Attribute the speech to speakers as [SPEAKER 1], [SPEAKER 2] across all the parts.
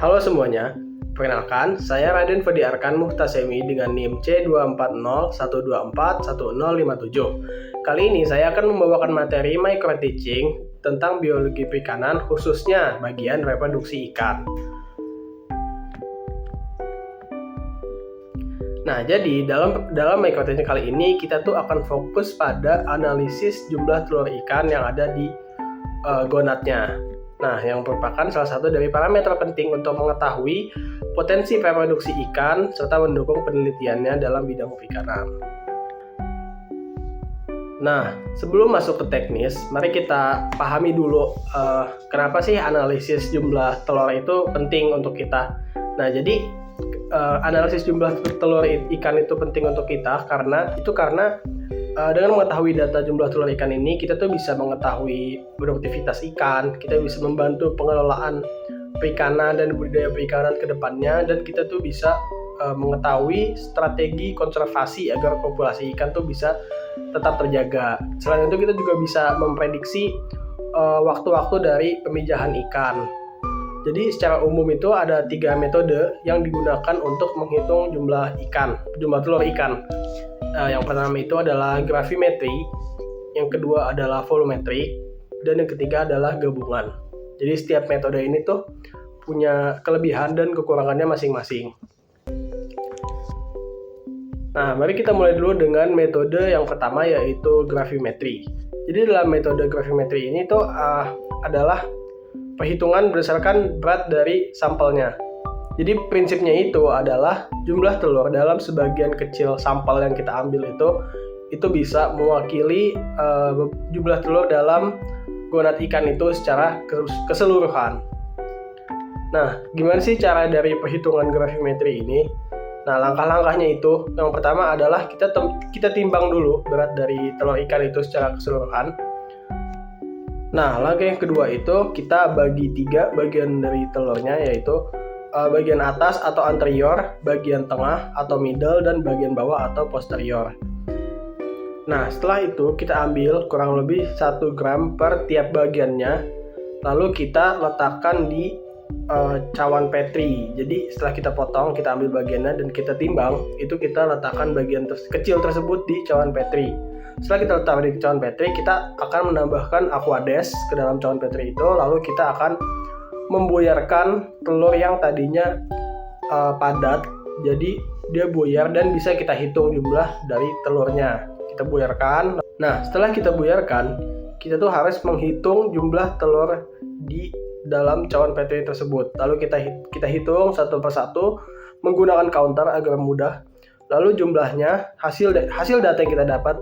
[SPEAKER 1] Halo semuanya, perkenalkan saya Raden Fedi Arkan Muhtasemi dengan NIM C2401241241057. Kali ini saya akan membawakan materi micro teaching tentang biologi perikanan khususnya bagian reproduksi ikan. Nah, jadi dalam micro teaching kali ini kita tuh akan fokus pada analisis jumlah telur ikan yang ada di gonadnya. Nah, yang merupakan salah satu dari parameter penting untuk mengetahui potensi reproduksi ikan serta mendukung penelitiannya dalam bidang perikanan. Nah, sebelum masuk ke teknis, mari kita pahami dulu kenapa sih analisis jumlah telur itu penting untuk kita. Nah, jadi analisis jumlah telur ikan itu penting untuk kita karena dengan mengetahui data jumlah telur ikan ini, kita tuh bisa mengetahui produktivitas ikan, kita bisa membantu pengelolaan perikanan dan budidaya perikanan ke depannya, dan kita tuh bisa mengetahui strategi konservasi agar populasi ikan tuh bisa tetap terjaga. Selain itu, kita juga bisa memprediksi waktu-waktu dari pemijahan ikan. Jadi secara umum itu ada 3 metode yang digunakan untuk menghitung jumlah telur ikan. Yang pertama itu adalah gravimetri, yang kedua adalah volumetri, dan yang ketiga adalah gabungan. Jadi setiap metode ini tuh punya kelebihan dan kekurangannya masing-masing. Nah, mari kita mulai dulu dengan metode yang pertama, yaitu gravimetri. Jadi dalam metode gravimetri ini tuh adalah perhitungan berdasarkan berat dari sampelnya. Jadi prinsipnya itu adalah jumlah telur dalam sebagian kecil sampel yang kita ambil itu bisa mewakili jumlah telur dalam gonad ikan itu secara keseluruhan. Nah, gimana sih cara dari perhitungan gravimetri ini? Nah, langkah-langkahnya itu, yang pertama adalah kita timbang dulu berat dari telur ikan itu secara keseluruhan. Nah, langkah yang kedua itu kita bagi 3 bagian dari telurnya, yaitu bagian atas atau anterior, bagian tengah atau middle, dan bagian bawah atau posterior. Nah, setelah itu kita ambil kurang lebih 1 gram per tiap bagiannya, lalu kita letakkan di cawan Petri. Jadi setelah kita potong, kita ambil bagiannya dan kita timbang, itu kita letakkan bagian kecil tersebut di cawan Petri. Setelah kita letakkan di cawan Petri, kita akan menambahkan aquades ke dalam cawan Petri itu, lalu kita akan membuyarkan telur yang tadinya padat, jadi dia buyar dan bisa kita hitung jumlah dari telurnya. Kita buyarkan. Nah, setelah kita buyarkan, kita tuh harus menghitung jumlah telur di dalam cawan Petri tersebut. Lalu kita hitung satu persatu menggunakan counter agar mudah. Lalu jumlahnya, hasil data yang kita dapat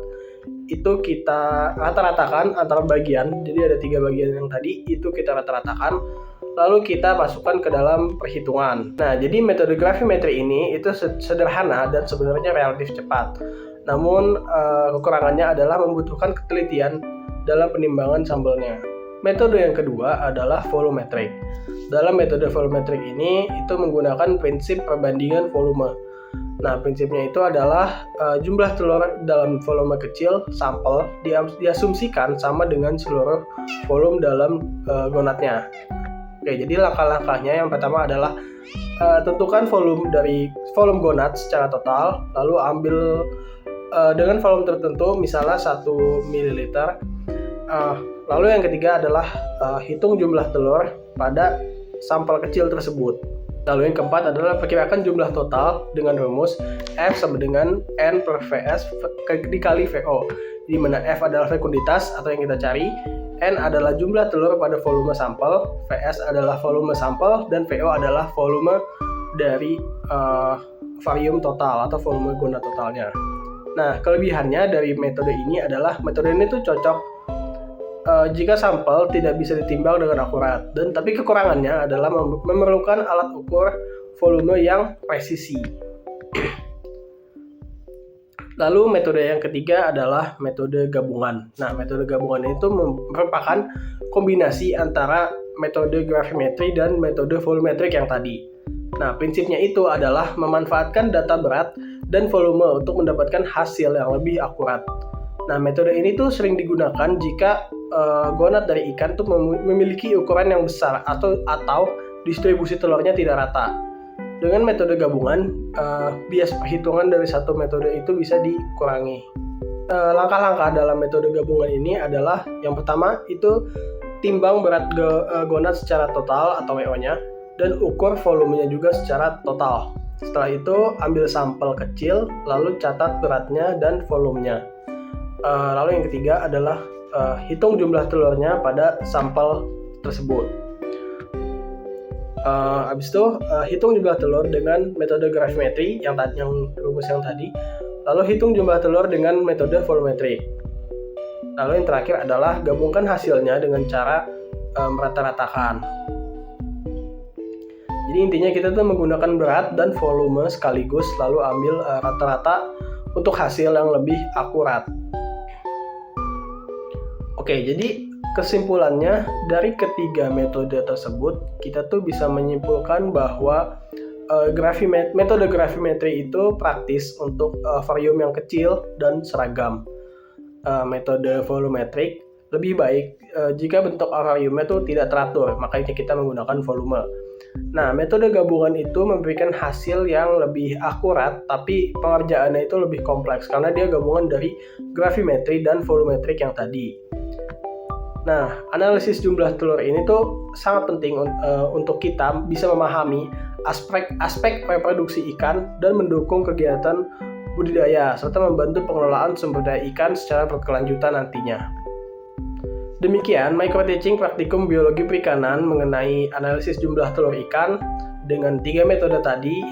[SPEAKER 1] itu kita rata-ratakan antara bagian. Jadi ada 3 bagian yang tadi itu kita rata-ratakan, lalu kita masukkan ke dalam perhitungan. Nah, jadi metode gravimetri ini itu sederhana dan sebenarnya relatif cepat. Namun kekurangannya adalah membutuhkan ketelitian dalam penimbangan sampelnya. Metode yang kedua adalah volumetrik. Dalam metode volumetrik ini itu menggunakan prinsip perbandingan volume. Nah, prinsipnya itu adalah jumlah telur dalam volume kecil sampel diasumsikan sama dengan seluruh volume dalam gonadnya. Oke, jadi langkah-langkahnya yang pertama adalah tentukan volume dari volume gonad secara total, lalu ambil dengan volume tertentu, misalnya 1 ml. Lalu yang ketiga adalah hitung jumlah telur pada sampel kecil tersebut. Lalu yang keempat adalah perkirakan jumlah total dengan rumus F sama dengan N per Vs dikali VO, di mana F adalah fekunditas atau yang kita cari, N adalah jumlah telur pada volume sampel, Vs adalah volume sampel, dan VO adalah volume dari varium total atau volume gonad totalnya. Nah, kelebihannya dari metode ini adalah metode ini tuh cocok jika sampel tidak bisa ditimbang dengan akurat, tapi kekurangannya adalah memerlukan alat ukur volume yang presisi. Lalu metode yang ketiga adalah metode gabungan. Nah, metode gabungan itu merupakan kombinasi antara metode gravimetri dan metode volumetrik yang tadi. Nah, prinsipnya itu adalah memanfaatkan data berat dan volume untuk mendapatkan hasil yang lebih akurat. Nah, metode ini tuh sering digunakan jika gonad dari ikan tuh memiliki ukuran yang besar atau distribusi telurnya tidak rata. Dengan metode gabungan, bias perhitungan dari satu metode itu bisa dikurangi. Langkah-langkah dalam metode gabungan ini adalah yang pertama itu timbang berat gonad secara total atau WO-nya dan ukur volumenya juga secara total. Setelah itu ambil sampel kecil lalu catat beratnya dan volumenya. Lalu yang ketiga adalah hitung jumlah telurnya pada sampel tersebut. Habis itu hitung jumlah telur dengan metode gravimetri yang rumus yang tadi. Lalu hitung jumlah telur dengan metode volumetrik. Lalu yang terakhir adalah gabungkan hasilnya dengan cara merata-ratakan. Jadi intinya kita tuh menggunakan berat dan volume sekaligus lalu ambil rata-rata untuk hasil yang lebih akurat. Oke, jadi kesimpulannya dari ketiga metode tersebut kita tuh bisa menyimpulkan bahwa metode gravimetri itu praktis untuk varium yang kecil dan seragam. Metode volumetrik lebih baik jika bentuk variumnya itu tidak teratur, makanya kita menggunakan volume. Nah, metode gabungan itu memberikan hasil yang lebih akurat, tapi pengerjaannya itu lebih kompleks karena dia gabungan dari gravimetri dan volumetrik yang tadi. Nah, analisis jumlah telur ini tuh sangat penting untuk kita bisa memahami aspek reproduksi ikan dan mendukung kegiatan budidaya serta membantu pengelolaan sumber daya ikan secara berkelanjutan nantinya. Demikian micro teaching praktikum biologi perikanan mengenai analisis jumlah telur ikan dengan 3 metode tadi.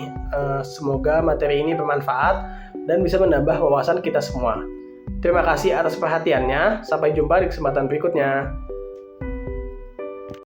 [SPEAKER 1] Semoga materi ini bermanfaat dan bisa menambah wawasan kita semua. Terima kasih atas perhatiannya. Sampai jumpa di kesempatan berikutnya.